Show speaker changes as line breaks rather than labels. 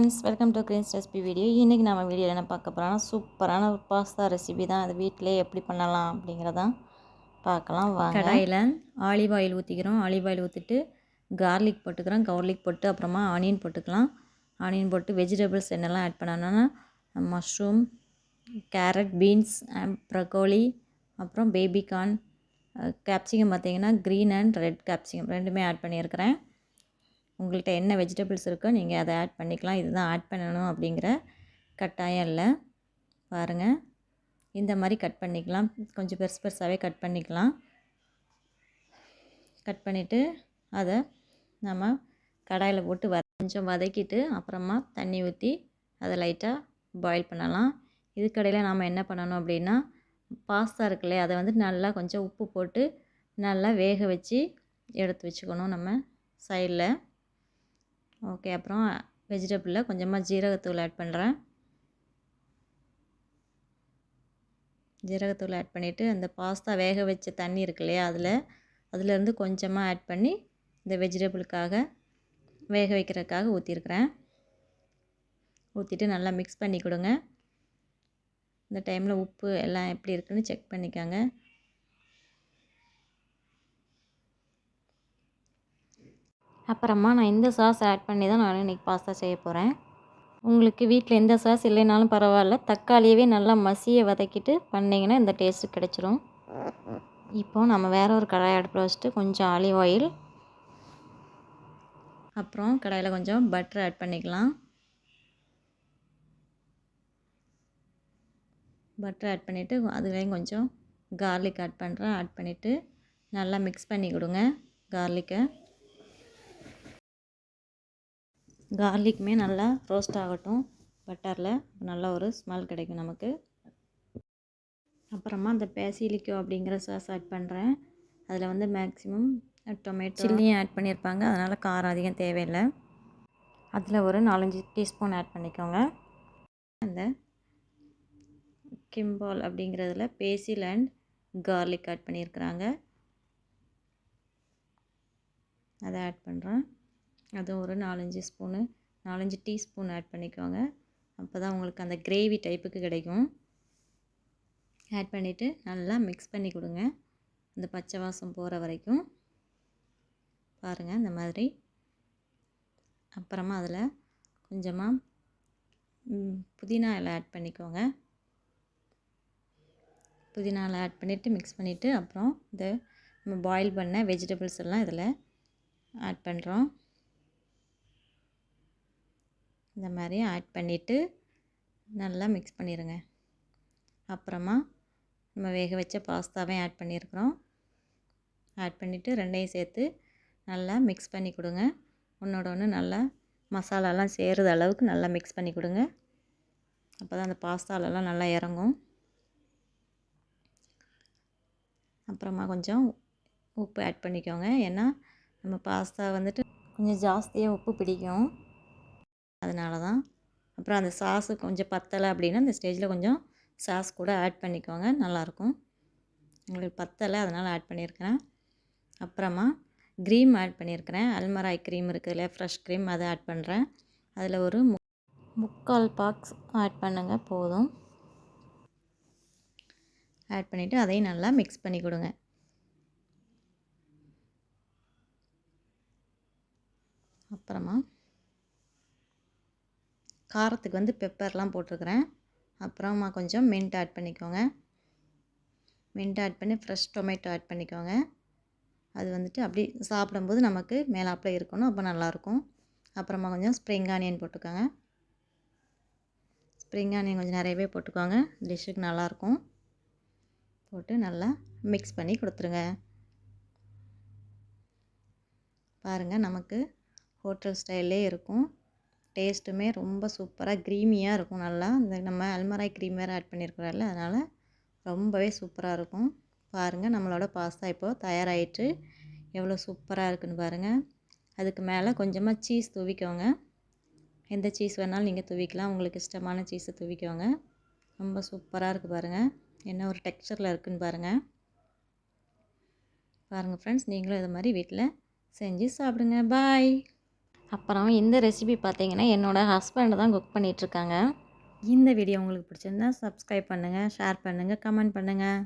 Friends, welcome to greens recipe video. இன்றைக்கி நம்ம வீடியோவில் என்ன பார்க்க போகிறோம்னா சூப்பரான ஒரு பாஸ்தா ரெசிபி தான். அது வீட்டிலே எப்படி பண்ணலாம் அப்படிங்கிறதான் பார்க்கலாம் வாங்க. கடாயில் ஆலிவ் ஆயில் ஊற்றிக்கிறோம். ஆலிவ் ஆயில் ஊற்றிட்டு கார்லிக் போட்டுக்கிறோம். கார்லிக் போட்டு அப்புறமா ஆனியன் போட்டுக்கலாம். ஆனியன் போட்டு வெஜிடபிள்ஸ் என்னெல்லாம் ஆட் பண்ணணும்னா மஷ்ரூம், கேரட், பீன்ஸ், ப்ரக்கோலி, அப்புறம் பேபிகார்ன், கேப்சிகம் பார்த்திங்கன்னா க்ரீன் அண்ட் ரெட் கேப்சிகம் ரெண்டுமே ஆட் பண்ணியிருக்கிறேன். உங்கள்கிட்ட என்ன வெஜிடபிள்ஸ் இருக்கோ நீங்கள் அதை ஆட் பண்ணிக்கலாம். இதுதான் ஆட் பண்ணணும் அப்படிங்கிற கட்டாயம் இல்லை. பாருங்கள், இந்த மாதிரி கட் பண்ணிக்கலாம். கொஞ்சம் பெருசு பெருசாகவே கட் பண்ணிக்கலாம். கட் பண்ணிவிட்டு அதை நம்ம கடாயில் போட்டு கொஞ்சம் வதக்கிட்டு அப்புறமா தண்ணி ஊற்றி அதை லைட்டாக பாயில் பண்ணலாம். இதுக்கடையில் நாம் என்ன பண்ணணும் அப்படின்னா பாஸ்தா இருக்குல்லையே அதை வந்து நல்லா கொஞ்சம் உப்பு போட்டு நல்லா வேக வச்சு எடுத்து வச்சுக்கணும் நம்ம சைடில். ஓகே, அப்புறம் வெஜிடபிளில் கொஞ்சமாக ஜீரகத்தூள் ஆட் பண்ணுறேன். ஜீரகத்தூள் ஆட் பண்ணிவிட்டு அந்த பாஸ்தா வேக வச்ச தண்ணி இருக்கு இல்லையா அதுலேருந்து கொஞ்சமாக ஆட் பண்ணி இந்த வெஜிடபிளுக்காக வேக வைக்கிறதுக்காக ஊற்றிருக்கிறேன். ஊற்றிட்டு நல்லா மிக்ஸ் பண்ணி கொடுங்க. இந்த டைமில் உப்பு எல்லாம் எப்படி இருக்குன்னு செக் பண்ணிக்கோங்க. அப்புறமா நான் இந்த சாஸ் ஆட் பண்ணி தான் நான் இன்றைக்கி பாஸ்தா செய்ய போகிறேன். உங்களுக்கு வீட்டில் எந்த சாஸ் இல்லைனாலும் பரவாயில்ல, தக்காளியவே நல்லா மசிய வதக்கிட்டு பண்ணிங்கன்னா இந்த டேஸ்ட்டு கிடச்சிரும். இப்போது நம்ம வேறு ஒரு கடாய் அடுப்பில் வச்சுட்டு கொஞ்சம் ஆலிவ் ஆயில், அப்புறம் கடாயில் கொஞ்சம் பட்டர் ஆட் பண்ணிக்கலாம். பட்டர் ஆட் பண்ணிவிட்டு அதுலேயும் கொஞ்சம் கார்லிக் ஆட் பண்ணுறேன். ஆட் பண்ணிவிட்டு நல்லா மிக்ஸ் பண்ணி கொடுங்க. கார்லிக்குமே நல்லா ரோஸ்ட் ஆகட்டும் பட்டரில், நல்ல ஒரு ஸ்மெல் கிடைக்கும் நமக்கு. அப்புறமா அந்த பேசிலிக்கோ அப்படிங்கிற சாஸ் ஆட் பண்ணுறேன். அதில் வந்து மேக்ஸிமம் டொமேட்டோ சில்லியும் ஆட் பண்ணியிருப்பாங்க, அதனால் காரம் அதிகம் தேவையில்லை. அதில் ஒரு 4-5 டீஸ்பூன் ஆட் பண்ணிக்கோங்க. அந்த கிம்பால் அப்படிங்கிறதுல பேசில் அண்ட் கார்லிக் ஆட் பண்ணியிருக்கிறாங்க, அதை ஆட் பண்ணுறேன். அதுவும் ஒரு 4-5 டீஸ்பூன் ஆட் பண்ணிக்கோங்க. அப்போ தான் உங்களுக்கு அந்த கிரேவி டைப்புக்கு கிடைக்கும். ஆட் பண்ணிவிட்டு நல்லா மிக்ஸ் பண்ணி கொடுங்க, அந்த பச்சை வாசம் போகிற வரைக்கும். பாருங்கள் இந்த மாதிரி. அப்புறமா அதில் கொஞ்சமாக புதினா இலை ஆட் பண்ணிக்கோங்க. புதினா இலை ஆட் பண்ணிவிட்டு மிக்ஸ் பண்ணிவிட்டு அப்புறம் இந்த நம்ம பாயில் பண்ண வெஜிடபிள்ஸ் எல்லாம் இதில் ஆட் பண்ணுறோம். இந்த மாதிரி ஆட் பண்ணிவிட்டு நல்லா மிக்ஸ் பண்ணிடுங்க. அப்புறமா நம்ம வேக வச்ச பாஸ்தாவே ஆட் பண்ணியிருக்கிறோம். ஆட் பண்ணிவிட்டு ரெண்டையும் சேர்த்து நல்லா மிக்ஸ் பண்ணி கொடுங்க. ஒன்றோட ஒன்று நல்லா மசாலாலாம் சேருற அளவுக்கு நல்லா மிக்ஸ் பண்ணி கொடுங்க. அப்போ தான் அந்த பாஸ்தாலெலாம் நல்லா இறங்கும். அப்புறமா கொஞ்சம் உப்பு ஆட் பண்ணிக்கோங்க. ஏன்னா நம்ம பாஸ்தா வந்துட்டு கொஞ்சம் ஜாஸ்தியாக உப்பு பிடிக்கும், அதனால தான். அப்புறம் அந்த சாஸு கொஞ்சம் பத்தலை அப்படின்னா இந்த ஸ்டேஜில் கொஞ்சம் சாஸ் கூட ஆட் பண்ணிக்கோங்க, நல்லாயிருக்கும். உங்களுக்கு பத்தலை அதனால் ஆட் பண்ணியிருக்கிறேன். அப்புறமா க்ரீம் ஆட் பண்ணியிருக்கிறேன். அல்மராய் க்ரீம் இருக்குது இல்லையா, ஃப்ரெஷ் க்ரீம், அதை ஆட் பண்ணுறேன். அதில் ஒரு 3/4 பாக்ஸ் ஆட் பண்ணுங்க போதும். ஆட் பண்ணிவிட்டு அதையும் நல்லா மிக்ஸ் பண்ணி கொடுங்க. அப்புறமா காரத்துக்கு வந்து பெப்பர்லாம் போட்டிருக்கிறேன். அப்புறமா கொஞ்சம் மின்ட் ஆட் பண்ணிக்கோங்க. மின்ட் ஆட் பண்ணி ஃப்ரெஷ் டொமேட்டோ ஆட் பண்ணிக்கோங்க. அது வந்துட்டு அப்படி சாப்பிடும்போது நமக்கு மேலாப்பில் இருக்கணும், அப்போ நல்லாயிருக்கும். அப்புறமா கொஞ்சம் ஸ்ப்ரிங் ஆனியன் போட்டுக்கோங்க. ஸ்ப்ரிங் ஆனியன் கொஞ்சம் நிறையவே போட்டுக்கோங்க, டிஷ்ஷுக்கு நல்லாயிருக்கும். போட்டு நல்லா மிக்ஸ் பண்ணி கொடுத்துருங்க. பாருங்கள், நமக்கு ஹோட்டல் ஸ்டைல்லே இருக்கும். டேஸ்ட்டுமே ரொம்ப சூப்பராக க்ரீமியாக இருக்கும். நல்லா இந்த நம்ம அல்மராய் க்ரீம் வேறு ஆட் பண்ணியிருக்கிறோம்ல, அதனால் ரொம்பவே சூப்பராக இருக்கும். பாருங்கள், நம்மளோட பாஸ்தா இப்போது தயாராகிட்டு எவ்வளோ சூப்பராக இருக்குன்னு பாருங்கள். அதுக்கு மேலே கொஞ்சமாக சீஸ் தூவிக்கோங்க. எந்த சீஸ் வேணாலும் நீங்கள் தூவிக்கலாம், உங்களுக்கு இஷ்டமான சீஸை தூவிக்கோங்க. ரொம்ப சூப்பராக இருக்குது பாருங்கள், என்ன ஒரு டெக்ஸ்சரில் இருக்குதுன்னு பாருங்கள். பாருங்கள் ஃப்ரெண்ட்ஸ், நீங்களும் இது மாதிரி வீட்டில் செஞ்சு சாப்பிடுங்க. பாய். அப்புறம் இந்த ரெசிபி பார்த்தீங்கன்னா என்னோடய ஹஸ்பண்ட் தான் குக் பண்ணிகிட்ருக்காங்க. இந்த வீடியோ உங்களுக்கு பிடிச்சிருந்தா சப்ஸ்கிரைப் பண்ணுங்கள், ஷேர் பண்ணுங்கள், கமெண்ட் பண்ணுங்கள்.